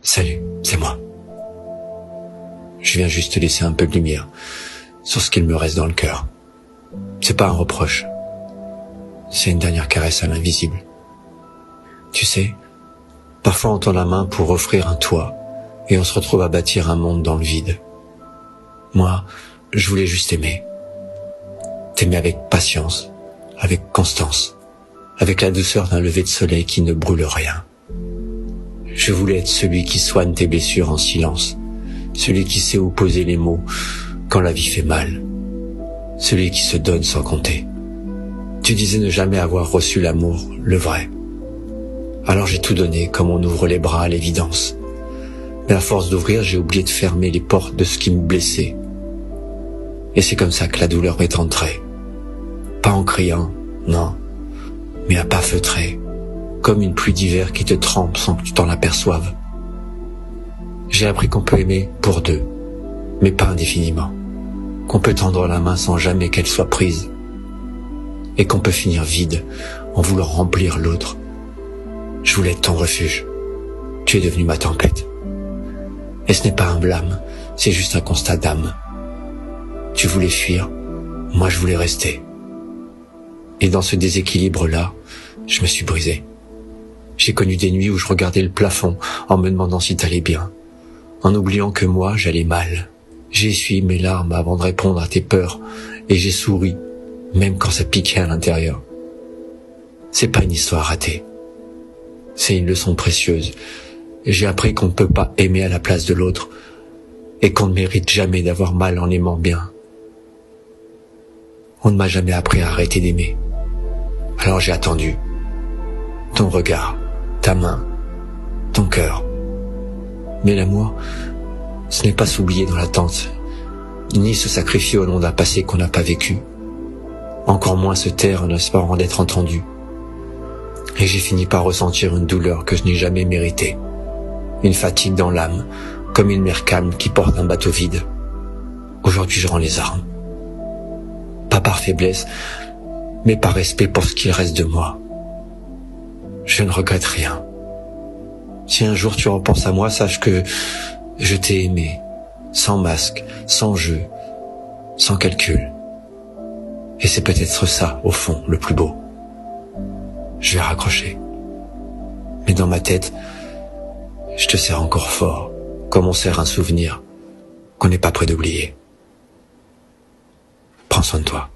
Salut, c'est moi. Je viens juste te laisser un peu de lumière sur ce qu'il me reste dans le cœur. C'est pas un reproche. C'est une dernière caresse à l'invisible. Tu sais, parfois on tend la main pour offrir un toit et on se retrouve à bâtir un monde dans le vide. Moi, je voulais juste aimer. T'aimer avec patience, avec constance, avec la douceur d'un lever de soleil qui ne brûle rien. Je voulais être celui qui soigne tes blessures en silence, celui qui sait où poser les mots quand la vie fait mal, celui qui se donne sans compter. Tu disais ne jamais avoir reçu l'amour, le vrai. Alors j'ai tout donné comme on ouvre les bras à l'évidence. Mais à force d'ouvrir, j'ai oublié de fermer les portes de ce qui me blessait. Et c'est comme ça que la douleur m'est entrée. Pas en criant, non, mais à pas feutrer, comme une pluie d'hiver qui te trempe sans que tu t'en aperçoives. J'ai appris qu'on peut aimer pour deux, mais pas indéfiniment. Qu'on peut tendre la main sans jamais qu'elle soit prise. Et qu'on peut finir vide en voulant remplir l'autre. Je voulais être ton refuge. Tu es devenu ma tempête. Et ce n'est pas un blâme, c'est juste un constat d'âme. Tu voulais fuir, moi je voulais rester. Et dans ce déséquilibre-là, je me suis brisé. J'ai connu des nuits où je regardais le plafond en me demandant si t'allais bien, en oubliant que moi j'allais mal. J'ai essuyé mes larmes avant de répondre à tes peurs, et j'ai souri, même quand ça piquait à l'intérieur. C'est pas une histoire ratée. C'est une leçon précieuse. J'ai appris qu'on ne peut pas aimer à la place de l'autre, et qu'on ne mérite jamais d'avoir mal en aimant bien. On ne m'a jamais appris à arrêter d'aimer. Alors j'ai attendu. Ton regard, ta main, ton cœur. Mais l'amour, ce n'est pas s'oublier dans l'attente, ni se sacrifier au nom d'un passé qu'on n'a pas vécu. Encore moins se taire en espérant d'être entendu. Et j'ai fini par ressentir une douleur que je n'ai jamais méritée. Une fatigue dans l'âme, comme une mer calme qui porte un bateau vide. Aujourd'hui je rends les armes. Pas par faiblesse, mais par respect pour ce qu'il reste de moi. Je ne regrette rien. Si un jour tu repenses à moi, sache que je t'ai aimé, sans masque, sans jeu, sans calcul. Et c'est peut-être ça, au fond, le plus beau. Je vais raccrocher. Mais dans ma tête, je te serre encore fort, comme on serre un souvenir qu'on n'est pas prêt d'oublier. Prends soin de toi.